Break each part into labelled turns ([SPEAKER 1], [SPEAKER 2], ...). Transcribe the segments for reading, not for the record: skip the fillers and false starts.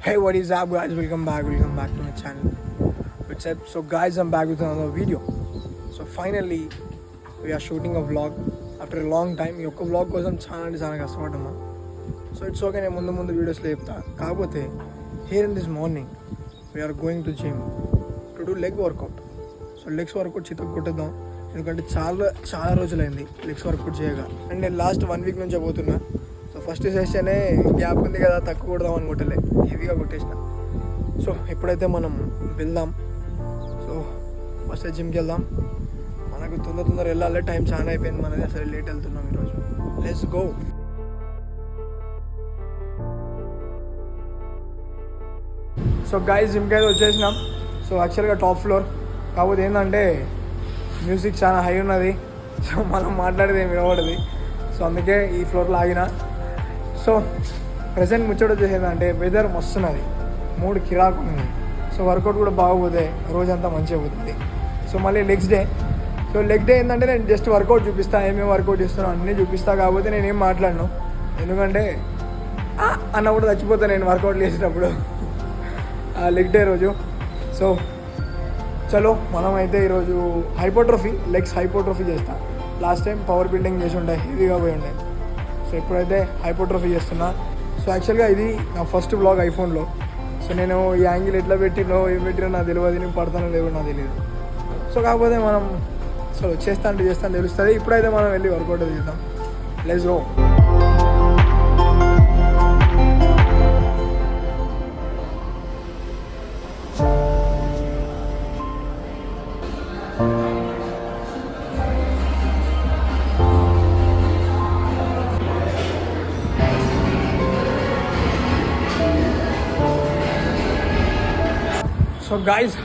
[SPEAKER 1] Hey, what is up, guys? Welcome back to my channel. What's up? So, guys, I'm back with another video. So, finally, we are shooting a vlog after a long time. ఈ ఒక్క vlog కోసం చాలా కష్టపడ్డామా. So, it's okay. నేను ముందు వీడియోస్లో చెప్తా. కాకపోతే here in this morning, we are going to gym to do leg workout. So legs workout చిత్త కొట్టేద్దాం, ఎందుకంటే చాలా రోజులైంది లెగ్స్ వర్కౌట్ చేయగా. అండ్ నేను లాస్ట్ 1 వీక్ నుంచే పోతున్నా. సో ఫస్ట్ సెషనే గ్యాప్ ఉంది కదా, తక్కువ కొడదాం అని కొట్టలే, హెవీగా కొట్టేసిన. సో ఎప్పుడైతే మనం వెళ్దాం, సో ఫస్ట్ జిమ్కి వెళ్దాం. మనకు తొందర వెళ్ళాలి, టైం చాలా అయిపోయింది మనది, అసలు లేట్ వెళ్తున్నాం ఈరోజు. Let's go. సో గైస్, జిమ్కి అయితే వచ్చేసినాం. సో యాక్చువల్గా టాప్ ఫ్లోర్, కాకపోతే ఏంటంటే మ్యూజిక్ చాలా హై ఉన్నది, సో మనం మాట్లాడేది ఏమి వినబడది. సో అందుకే ఈ ఫ్లోర్లో ఆగిన. సో ప్రజెంట్ ముచ్చట వచ్చేసేదంటే వెదర్ మస్తున్నది, మూడు కిరాకు ఉంది. సో వర్కౌట్ కూడా బాగోతే రోజంతా మంచిగా పోతుంది. సో మళ్ళీ next day, so leg day ఏంటంటే నేను జస్ట్ వర్కౌట్ చూపిస్తాను, ఏమేమి వర్కౌట్ చేస్తానో అన్నీ చూపిస్తాను. కాకపోతే నేను ఏం మాట్లాడను, ఎందుకంటే అన్న కూడా చచ్చిపోతాను నేను వర్కౌట్ చేసేటప్పుడు లెగ్ డే రోజు. సో చలో మనం అయితే ఈరోజు లెగ్స్ హైపోట్రోఫీ చేస్తా. లాస్ట్ టైం పవర్ బిల్డింగ్ చేసి ఉండే, హెవీగా పోయి ఉండే. సో ఇప్పుడైతే హైపోట్రోఫీ చేస్తున్నా. సో యాక్చువల్గా ఇది నా ఫస్ట్ బ్లాగ్ ఐఫోన్లో. సో నేను ఈ యాంగిల్ ఎట్లా పెట్టినో ఏం పెట్టినో నాకు తెలియదు, నేను పడతానో లేవో నాకు తెలియదు. సో కాకపోతే మనం చేస్తాను తెలుస్తుంది. ఇప్పుడైతే మనం వెళ్ళి వర్కౌట్ చేద్దాం. Let's go. So guys,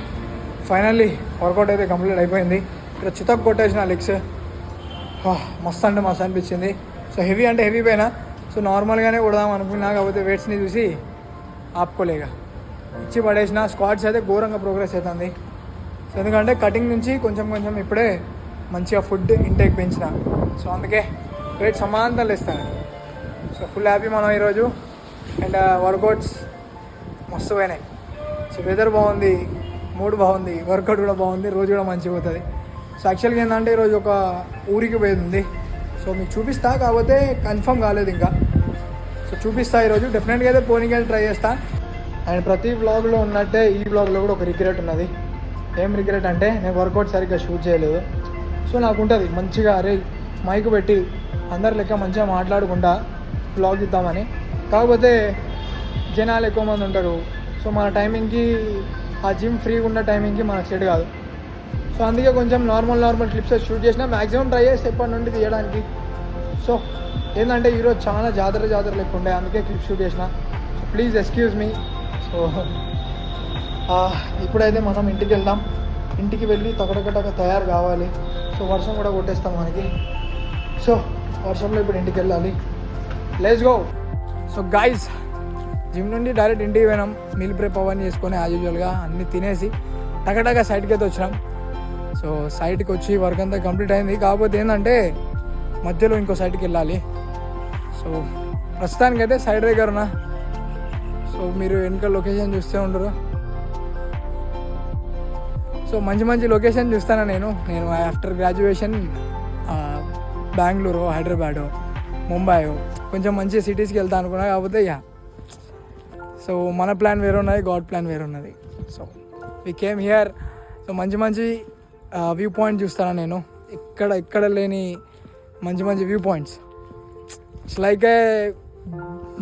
[SPEAKER 1] finally workout అయితే కంప్లీట్ అయిపోయింది. ఇక్కడ చితక్ కొట్టేసిన లెగ్స్, మస్తు అంటే మస్తు అనిపించింది. సో హెవీ అంటే హెవీ పైన, సో నార్మల్గానే కొడదాం అనుకున్నా, కాకపోతే వెయిట్స్ని చూసి ఆపుకోలేక ఇచ్చి పడేసిన. స్క్వాడ్స్ అయితే ఘోరంగా ప్రోగ్రెస్ అవుతుంది. సో ఎందుకంటే కటింగ్ నుంచి కొంచెం ఇప్పుడే మంచిగా ఫుడ్ ఇంటేక్ పెంచిన, సో అందుకే వెయిట్ సమాంతరం ఇస్తాను. సో ఫుల్ హ్యాపీ మనం ఈరోజు. అండ్ వర్కౌట్స్ మస్తు పోయినాయి. సో వెదర్ బాగుంది, మూడ్ బాగుంది, వర్కౌట్ కూడా బాగుంది, రోజు కూడా మంచిగా పోతుంది. సో యాక్చువల్గా ఏంటంటే ఈరోజు ఒక ఊరికి పోయింది. సో మీకు చూపిస్తా, కాకపోతే కన్ఫర్మ్ కాలేదు ఇంకా. సో చూపిస్తా ఈరోజు, డెఫినెట్గా అయితే పోనీకి ట్రై చేస్తా. అండ్ ప్రతి వ్లాగ్లో ఉన్నట్టే ఈ వ్లాగ్లో కూడా ఒక రిగ్రెట్ ఉన్నది. ఏం రిగ్రెట్ అంటే నేను వర్కౌట్ సరిగ్గా షూట్ చేయలేదు. సో నాకు ఉంటుంది మంచిగా, అరే మైక్ పెట్టి అందరి లెక్క మంచిగా మాట్లాడుకుంటా వ్లాగ్ ఇద్దామని. కాకపోతే జనాలు ఎక్కువ మంది ఉంటారు. సో మన టైమింగ్కి, ఆ జిమ్ ఫ్రీగా ఉన్న టైమింగ్కి మనకు సెట్ కాదు. సో అందుకే కొంచెం నార్మల్ క్లిప్స్ షూట్ చేసిన, మ్యాక్సిమం ట్రై చేసి ఎప్పటి నుండి తీయడానికి. సో ఏంటంటే ఈరోజు చాలా జాతర లెక్క ఉండే, అందుకే క్లిప్స్ షూట్ చేసిన. So please excuse me. So ఇప్పుడైతే మనం ఇంటికి వెళ్దాం. ఇంటికి వెళ్ళి తగడగటగా తయారు కావాలి. సో వర్షం కూడా కొట్టేస్తాం మనకి. సో వర్షంలో ఇప్పుడు ఇంటికి వెళ్ళాలి. Let's go. So guys, gym నుండి డైరెక్ట్ ఇంటికి పోయినాం. మీల్ ప్రిప్ అవన్నీ చేసుకొని యాజ్ యూజువల్గా అన్నీ తినేసి టగటగా సైడ్కి అయితే వచ్చినాం. సో సైడ్కి వచ్చి వర్క్ అంతా కంప్లీట్ అయింది. కాకపోతే ఏంటంటే మధ్యలో ఇంకో సైడ్కి వెళ్ళాలి. సో ప్రస్తుతానికి అయితే సైడ్ దగ్గర ఉన్నా. సో మీరు వెనక లొకేషన్ చూస్తూ ఉండరు. సో మంచి లొకేషన్ చూస్తాను నేను ఆఫ్టర్ గ్రాడ్యుయేషన్ బెంగళూరు, హైదరాబాదు, ముంబై కొంచెం మంచి సిటీస్కి వెళ్తాను అనుకున్నా. కాకపోతే సో మన ప్లాన్ వేరే ఉన్నది, గాడ్ ప్లాన్ వేరే ఉన్నది. So we came here. So మంచి వ్యూ పాయింట్ చూస్తాను నేను, ఇక్కడ లేని మంచి view points. It's like a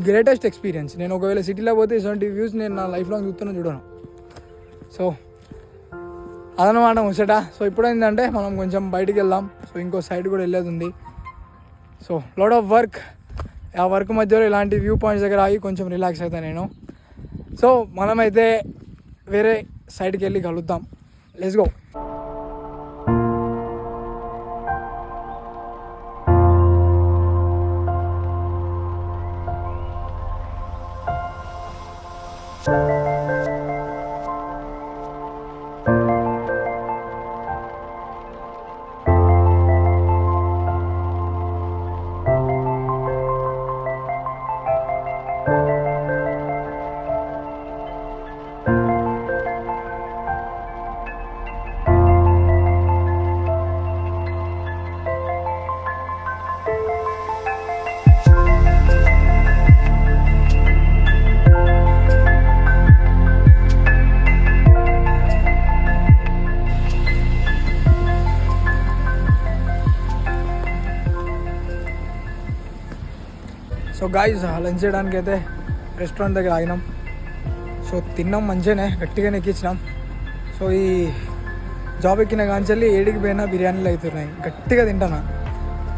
[SPEAKER 1] greatest experience. నేను ఒకవేళ సిటీలో పోతే ఇటువంటి వ్యూస్ నేను నా లైఫ్లో చూడను. సో అదనమాట ముచ్చట. సో ఇప్పుడు ఏంటంటే మనం కొంచెం బయటికి వెళ్దాం. సో ఇంకో సైడ్ కూడా వెళ్ళేది ఉంది. సో లాట్ ఆఫ్ వర్క్, ఆ వర్క్ మధ్యలో ఇలాంటి వ్యూ పాయింట్స్ దగ్గర ఆగి కొంచెం రిలాక్స్ అవుతాను నేను. సో మనమైతే వేరే సైడ్కి వెళ్ళి కలుద్దాం. Let's go. So guys lunch చేయడానికి అయితే రెస్టారెంట్ దగ్గర ఆగినాం. సో తిన్నాం, మంచిగానే గట్టిగానే ఎక్కించినాం. సో ఈ జాబ్ ఎక్కిన కాంచెల్లి ఏడికి పోయినా బిర్యానీలు అవుతున్నాయి, గట్టిగా తింటాను.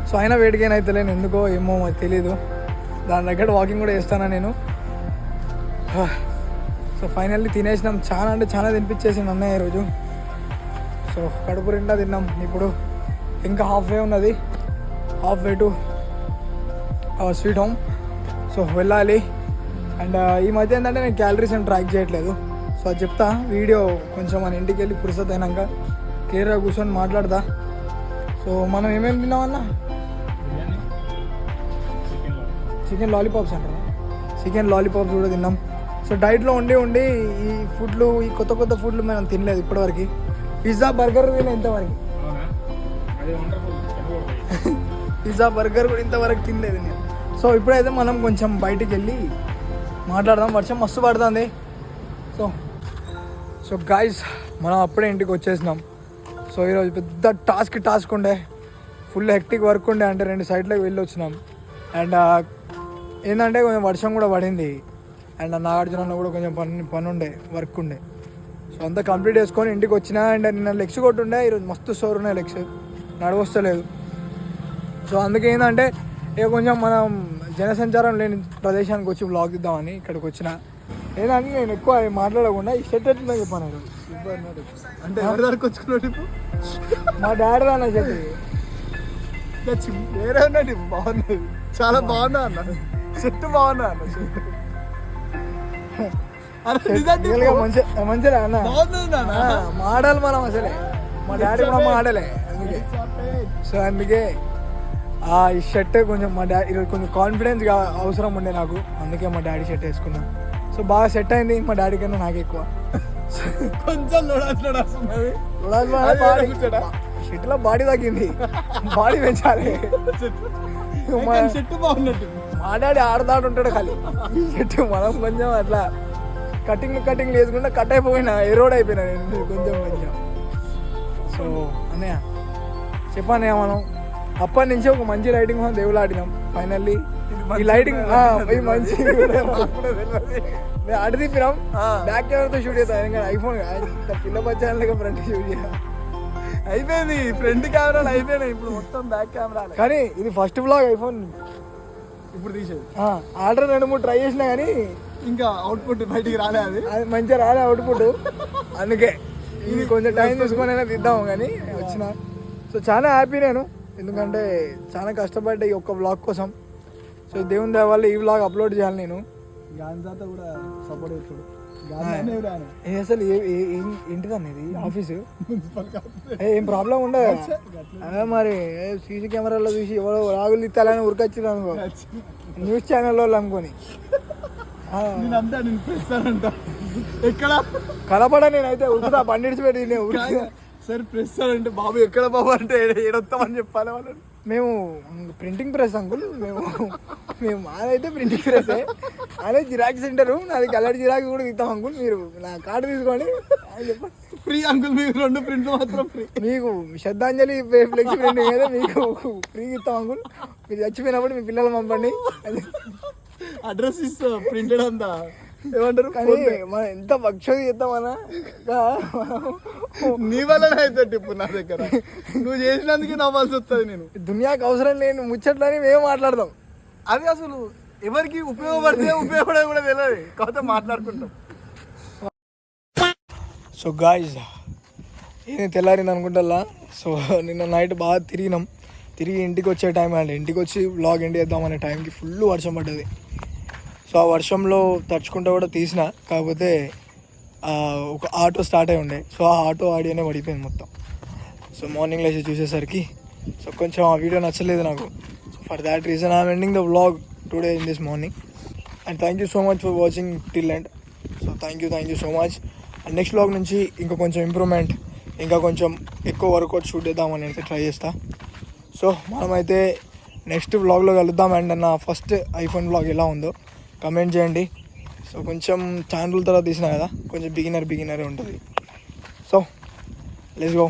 [SPEAKER 1] సో అయినా వేడికైనా అవుతలేను, ఎందుకో ఏమో అది తెలీదు. దాని దగ్గర వాకింగ్ కూడా చేస్తాను నేను. సో ఫైనల్లీ తినేసినాం. చాలా అంటే చాలా తినిపించేసింది అన్నయ్య ఈరోజు. సో కడుపు నిండా తిన్నాం. ఇప్పుడు ఇంకా హాఫ్ వే ఉన్నది, half way to sweet home. So వెళ్ళాలి. అండ్ ఈ మధ్య ఏంటంటే నేను క్యాలరీస్ ఏం ట్రాక్ చేయట్లేదు. సో అది చెప్తా వీడియో కొంచెం మన ఇంటికి వెళ్ళి పురుసత్ అయినాక క్లియర్గా కూర్చొని మాట్లాడతా. సో మనం ఏమేమి తిన్నామన్నా? చికెన్ లాలీపాప్స్ అంటారా? చికెన్ లాలీపాప్స్ కూడా తిన్నాం. సో డైట్లో ఉండి ఈ ఫుడ్లు, ఈ కొత్త కొత్త ఫుడ్లు మనం తినలేదు ఇప్పటివరకు. పిజ్జా బర్గర్ తిన ఇంతవరకు, పిజ్జా బర్గర్ కూడా ఇంతవరకు తినలేదు నేను. సో ఇప్పుడైతే మనం కొంచెం బయటికి వెళ్ళి మాట్లాడదాం. వర్షం మస్తు పడుతుంది. సో గాయ్స్ మనం అప్పుడే ఇంటికి వచ్చేసినాం. సో ఈరోజు పెద్ద టాస్క్ ఉండే, ఫుల్ హెక్టిక్ వర్క్ ఉండే. అంటే 2 సైట్లకు వెళ్ళి వచ్చినాం. అండ్ ఏంటంటే కొంచెం వర్షం కూడా పడింది. అండ్ నాగార్జున కూడా కొంచెం పని ఉండే, వర్క్ ఉండే. సో అంతా కంప్లీట్ చేసుకొని ఇంటికి వచ్చినా. అండ్ నిన్న లెగ్స్ కొట్టుండే, ఈరోజు మస్తు సోర్ ఉన్నాయి లెగ్స్, నడవస్తలేదు. సో అందుకే ఏంటంటే ఇక కొంచెం మనం జనసంచారం లేని ప్రదేశానికి వచ్చి వ్లాగ్ ఇద్దామని ఇక్కడికి వచ్చిన. ఏంటంటే నేను ఎక్కువ మాట్లాడకుండా ఈ షర్ట్ ఎట్లా చెప్పాను అంటే ఎవరి దగ్గరకు వచ్చుకున్నాడు. మా డాడీ అన్న షర్ట్ వేరే ఉన్నది, బాగున్నది, చాలా బాగున్నా అన్న షర్ట్, బాగున్నా అన్న షర్ట్ మంచిగా అన్న, మోడల్ మనం అసలే, మా డాడీ కూడా మోడలే. అందుకే సో అందుకే ఈ షర్ట్ కొంచెం మా డాడీ ఈరోజు కొంచెం కాన్ఫిడెన్స్గా అవసరం ఉండే నాకు, అందుకే మా డాడీ షర్ట్ వేసుకున్నాను. సో బాగా సెట్ అయింది మా డాడీ కన్నా నాకు ఎక్కువ. కొంచెం షర్ట్లో బాడీ తగ్గింది, బాడీ పెంచాలి. షర్ట్ బాగున్నట్టు మా డాడీ ఆడతాడుంటాడు ఖాళీ. షర్ట్ మనం కొంచెం అట్లా కటింగ్ వేసుకుంటే కట్ అయిపోయినా, ఎరోడ్ అయిపోయినా నేను కొంచెం. సో అన్నయ్య చెప్పన్నయ్య, మనం అప్పటి నుంచి ఒక మంచి లైటింగ్ మనం దేవుళ్ళు ఆడినాం. ఫైనల్లీ ఈ లైటింగ్ మంచి అడి తిప్పినాం. బ్యాక్ కెమెరాతో షూట్ చేస్తాం, ఎందుకంటే ఐఫోన్ పిల్ల బచ్చాలకి ఫ్రంట్ షూట్ చేయాలి. అయిపోయింది, ఫ్రంట్ కెమెరాలు అయిపోయినాయి, ఇప్పుడు మొత్తం బ్యాక్ కెమెరా. కానీ ఇది ఫస్ట్ బ్లాగ్ ఐఫోన్ ఇప్పుడు తీసేది. ఆర్డర్ 2-3 ట్రై చేసినా కానీ ఇంకా అవుట్పుట్ బయటికి రాలే, అది మంచిగా రాలే అవుట్పుట్. అందుకే ఇది కొంచెం టైం తీసుకొని అయినా తీద్దాము కానీ వచ్చిన. సో చాలా హ్యాపీ నేను, ఎందుకంటే చాలా కష్టపడ్డా ఈ ఒక్క వ్లాగ్ కోసం. సో దేవుని దయ వల్ల ఈ వ్లాగ్ అప్లోడ్ చేయాలి నేను. గాంజాతో కూడా సపోర్ట్ చేస్తాడు. అసలు ఏంటిదన్న ఇది ఆఫీసు, ఏం ప్రాబ్లం ఉండదు అదే. మరి సీసీ కెమెరాలో చూసి ఎవరో రాగులు ఇస్తాలని ఉరికొచ్చింది అనుకో, న్యూస్ ఛానల్ వాళ్ళు అనుకోని ఎక్కడ కనపడా. నేనైతే ఉరుకుతా, బండి పెట్టి సార్ ప్రెస్ అంటే బాబు ఎక్కడ బాబు అంటే ఏడొస్తామని చెప్పాలి వాళ్ళని. మేము ప్రింటింగ్ ప్రెస్ అంకుల్, మేము అదైతే ప్రింటింగ్ ప్రెస్, అదే జిరాక్స్ సెంటరు, నాది కలర్ జిరాక్స్ కూడా ఇస్తాం అంకుల్, మీరు నా కార్డు తీసుకోండి అని చెప్పి. ఫ్రీ అంకుల్, మీకు 2 ప్రింట్లు మాత్రం ఫ్రీ. మీకు శ్రద్ధాంజలి ఫ్లెక్సీ ప్రింటింగ్ అయితే మీకు ఫ్రీ ఇస్తాం అంకుల్, మీరు చచ్చిపోయినప్పుడు మీ పిల్లలు పంపండి. అడ్రస్ ఇస్తా ప్రింటెడ్ అంతా ఏమంటారు. కానీ మనం ఎంత పక్షది చేద్దామన్నా, నీ వల్ల అయితే ఇప్పుడు నా దగ్గర నువ్వు చేసినందుకే నవ్వాల్సి వస్తుంది. నేను దునియాకి అవసరం లేని ముచ్చట్లని మేము మాట్లాడదాం, అది అసలు ఎవరికి ఉపయోగపడితే ఉపయోగపడే కూడా తెలియదు, కాకపోతే మాట్లాడుకుంటాం. సో గాయ్స్ ఏం తెల్లారింది అనుకుంటా. సో నిన్న నైట్ బాగా తిరిగి ఇంటికి వచ్చే టైం అండి, ఇంటికి వచ్చి వ్లాగ్ ఎండ్ చేద్దామనే టైంకి ఫుల్ వర్షం పడ్డది. సో ఆ వర్షంలో తడుచుకుంటూ కూడా తీసిన, కాకపోతే ఒక ఆటో స్టార్ట్ అయి ఉండే. సో ఆ ఆటో ఆడియోనే పడిపోయింది మొత్తం. సో మార్నింగ్ లేచి చూసేసరికి సో కొంచెం ఆ వీడియో నచ్చలేదు నాకు. So for that reason I'm ending the vlog today in this morning. And thank you so much for watching till end. So thank you so much. And next vlog నుంచి ఇంకా కొంచెం improvement, ఇంకా కొంచెం ఎక్కువ work out shoot చేద్దామని అయితే try చేస్తా. So మనమైతే నెక్స్ట్ వ్లాగ్లో కలుద్దాం. అండ్ నా ఫస్ట్ ఐఫోన్ వ్లాగ్ ఎలా ఉందో కమెంట్ చేయండి. సో కొంచెం ఛానల్ తర్వాత తీసినా కదా, కొంచెం బిగినర్ ఉంటుంది. So let's go.